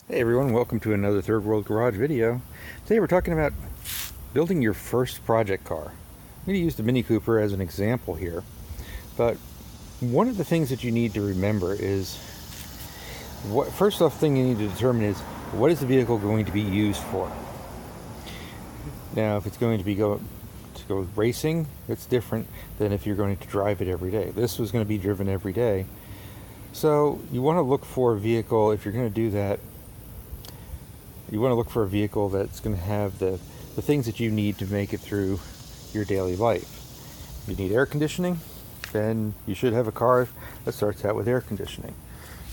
Hey everyone, welcome to another Third World Garage video. Today we're talking about building your first project car. I'm going to use the Mini Cooper as an example here, but one of the things that you need to remember is, first off thing you need to determine is, what is the vehicle going to be used for? Now if it's going to go racing, it's different than if you're going to drive it every day. This was going to be driven every day. So you want to look for a vehicle, if you're going to do that, you want to look for a vehicle that's going to have the things that you need to make it through your daily life. You need air conditioning, then you should have a car that starts out with air conditioning.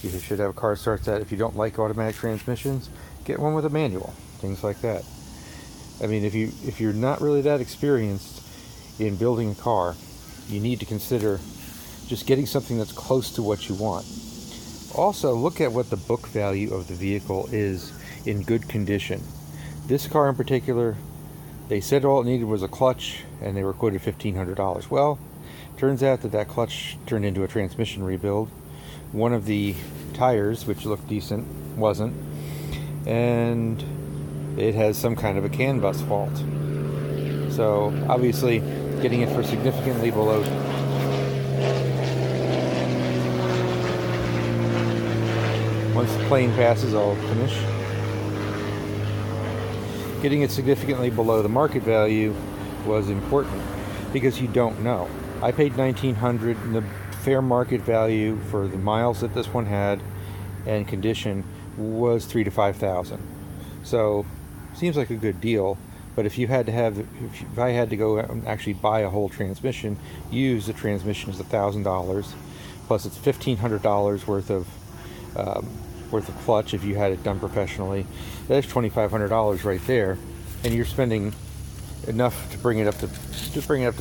You should have a car that starts out, if you don't like automatic transmissions, get one with a manual, things like that. I mean, if you're not really that experienced in building a car, you need to consider just getting something that's close to what you want. Also, look at what the book value of the vehicle is in good condition. This car in particular, they said all it needed was a clutch, and they were quoted $1,500. Well, turns out that clutch turned into a transmission rebuild. One of the tires, which looked decent, wasn't, and it has some kind of a CAN bus fault. So obviously, getting it for significantly below once the plane passes, I'll finish. Getting it significantly below the market value was important because you don't know. I paid $1,900, and the fair market value for the miles that this one had and condition was $3,000 to $5,000. So seems like a good deal. But if I had to go and actually buy a whole transmission, use the transmission is $1,000, plus it's $1,500 worth of clutch if you had it done professionally. That's $2,500 right there, and you're spending enough to bring it up to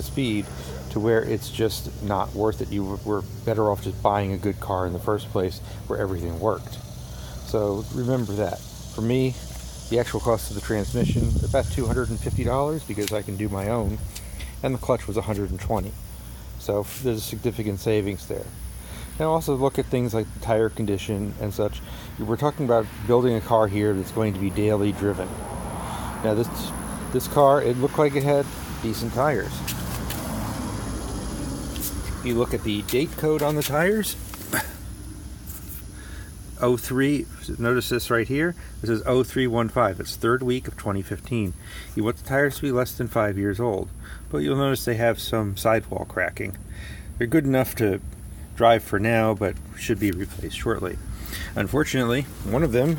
speed to where it's just not worth it. You were better off just buying a good car in the first place where everything worked. So remember that. For me, the actual cost of the transmission about $250 because I can do my own, and the clutch was $120. So there's a significant savings there. Now also look at things like the tire condition and such. We're talking about building a car here that's going to be daily driven. Now this car, it looked like it had decent tires. If you look at the date code on the tires, 03, notice this right here, it says 0315, it's third week of 2015. You want the tires to be less than 5 years old, but you'll notice they have some sidewall cracking. They're good enough to drive for now, but should be replaced shortly. Unfortunately, one of them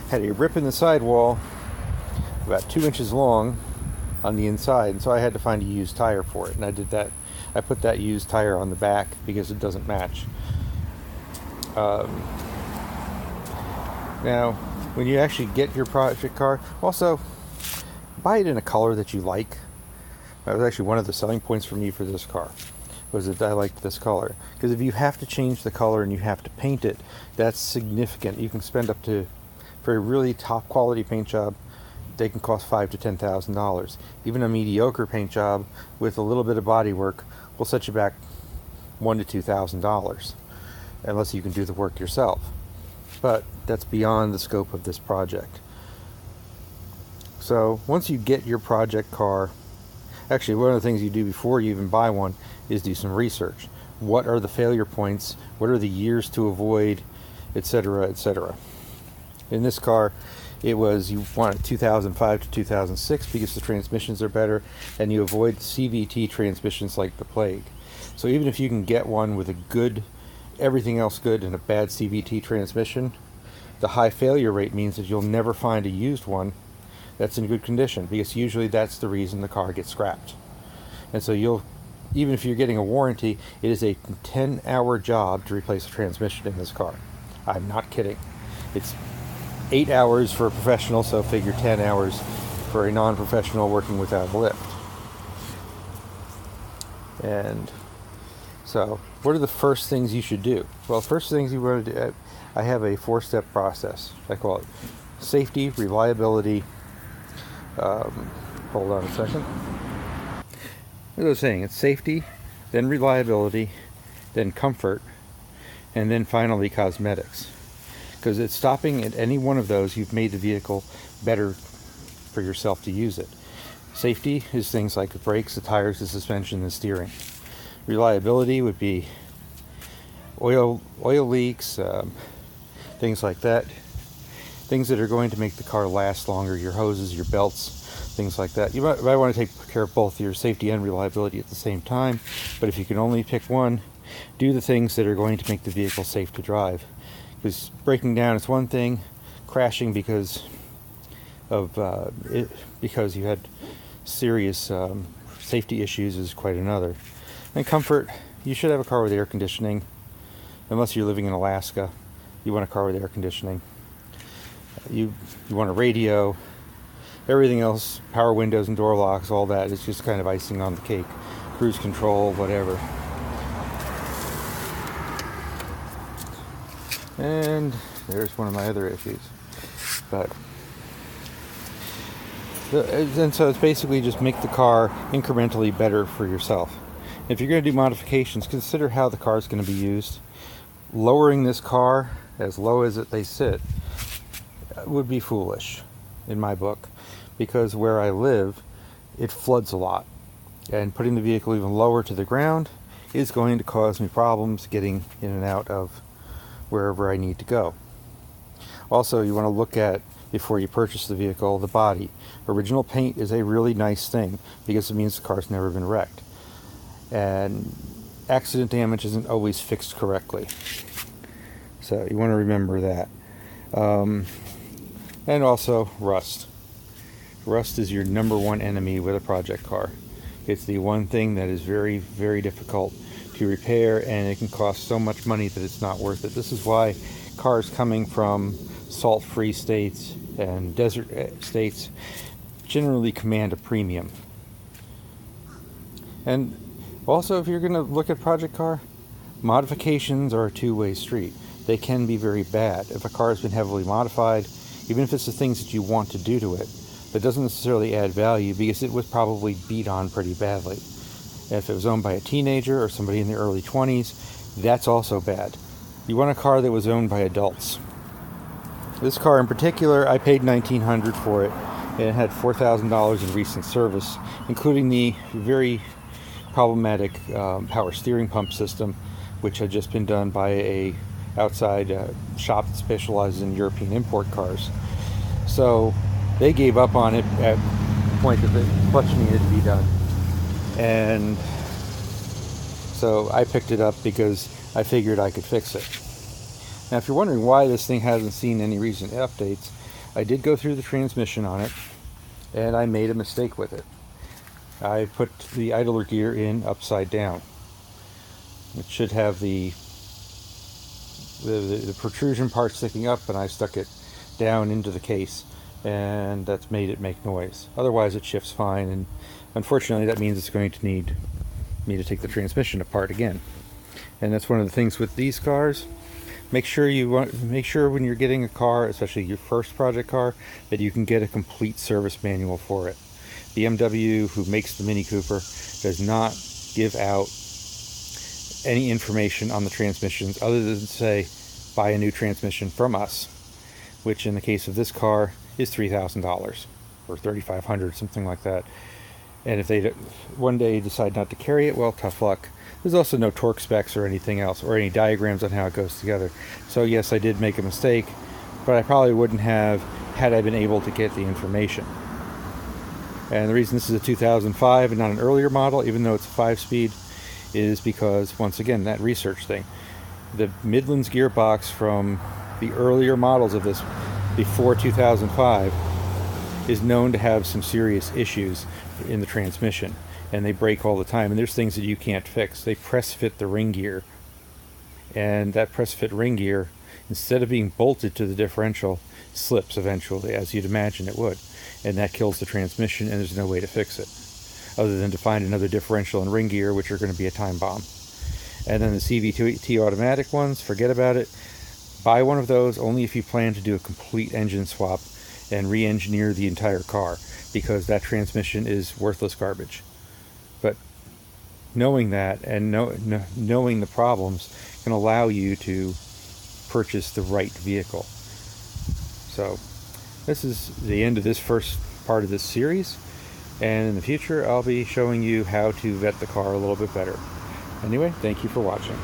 had a rip in the sidewall about 2 inches long on the inside, and so I had to find a used tire for it, and I did that. I put that used tire on the back because it doesn't match. Now, when you actually get your project car, also buy it in a color that you like. That was actually one of the selling points for me for this car, was that I liked this color. Because if you have to change the color and you have to paint it, that's significant. You can spend up to, for a really top quality paint job, they can cost $5,000 to $10,000. Even a mediocre paint job with a little bit of body work will set you back $1,000 to $2,000, unless you can do the work yourself. But that's beyond the scope of this project. So once you get your project car, actually one of the things you do before you even buy one is do some research. What are the failure points? What are the years to avoid, etc., etc. In this car, it was, you want 2005 to 2006 because the transmissions are better, and you avoid CVT transmissions like the plague. So even if you can get one with a good, everything else good, and a bad CVT transmission, the high failure rate means that you'll never find a used one that's in good condition, because usually that's the reason the car gets scrapped. And so even if you're getting a warranty, it is a 10-hour job to replace a transmission in this car. I'm not kidding. It's 8 hours for a professional, so figure 10 hours for a non-professional working without a lift. And so, what are the first things you should do? Well, first things you want to do, I have a 4-step process. I call it safety, reliability. Hold on a second. As I was saying, it's safety, then reliability, then comfort, and then finally cosmetics. because it's stopping at any one of those. You've made the vehicle better for yourself to use it. Safety is things like the brakes, the tires, the suspension, the steering. Reliability would be oil leaks, things like that. Things that are going to make the car last longer, your hoses, your belts, things like that. You might want to take care of both your safety and reliability at the same time, but if you can only pick one, do the things that are going to make the vehicle safe to drive. Because breaking down is one thing, crashing because you had serious safety issues is quite another. And comfort, you should have a car with air conditioning. Unless you're living in Alaska, you want a car with air conditioning. You want a radio. Everything else, power windows and door locks, all that is just kind of icing on the cake. Cruise control, whatever. And there's one of my other issues. And so it's basically just make the car incrementally better for yourself. If you're going to do modifications, consider how the car is going to be used. Lowering this car as low as they sit would be foolish, in my book, because where I live, it floods a lot. And putting the vehicle even lower to the ground is going to cause me problems getting in and out of wherever I need to go. Also, you want to look at, before you purchase the vehicle, the body. Original paint is a really nice thing because it means the car's never been wrecked. And accident damage isn't always fixed correctly. So you want to remember that. And also rust. Rust is your number one enemy with a project car. It's the one thing that is very, very difficult to repair, and it can cost so much money that it's not worth it. This is why cars coming from salt-free states and desert states generally command a premium. And also, if you're going to look at project car, modifications are a two-way street. They can be very bad. If a car has been heavily modified, even if it's the things that you want to do to it, that doesn't necessarily add value because it was probably beat on pretty badly. If it was owned by a teenager or somebody in the early 20s, that's also bad. You want a car that was owned by adults. This car in particular, I paid $1,900 for it, and it had $4,000 in recent service, including the very problematic power steering pump system, which had just been done by a outside shop that specializes in European import cars. So they gave up on it at the point that the clutch needed to be done. And so I picked it up because I figured I could fix it. Now, if you're wondering why this thing hasn't seen any recent updates, I did go through the transmission on it, and I made a mistake with it. I put the idler gear in upside down. It should have the protrusion part sticking up, and I stuck it down into the case, and that's made it make noise. Otherwise it shifts fine, and unfortunately that means it's going to need me to take the transmission apart again. And that's one of the things with these cars. Make sure when you're getting a car, especially your first project car, that you can get a complete service manual for it. BMW, who makes the Mini Cooper, does not give out any information on the transmissions other than say buy a new transmission from us, which in the case of this car is $3,000 or $3,500, something like that. And if they one day decide not to carry it, well, tough luck. There's also no torque specs or anything else, or any diagrams on how it goes together. So yes, I did make a mistake, but I probably wouldn't have had I been able to get the information. And the reason this is a 2005 and not an earlier model, even though it's a 5-speed, is because, once again, that research thing. The Midlands gearbox from the earlier models of this, before 2005, is known to have some serious issues in the transmission, and they break all the time, and there's things that you can't fix. They press fit the ring gear, and that press fit ring gear, instead of being bolted to the differential, slips eventually, as you'd imagine it would, and that kills the transmission, and there's no way to fix it other than to find another differential and ring gear, which are going to be a time bomb. And then the CVT automatic ones, forget about it. Buy one of those only if you plan to do a complete engine swap and re-engineer the entire car, because that transmission is worthless garbage. But knowing that and knowing the problems can allow you to purchase the right vehicle. So this is the end of this first part of this series, and in the future I'll be showing you how to vet the car a little bit better. Anyway, thank you for watching.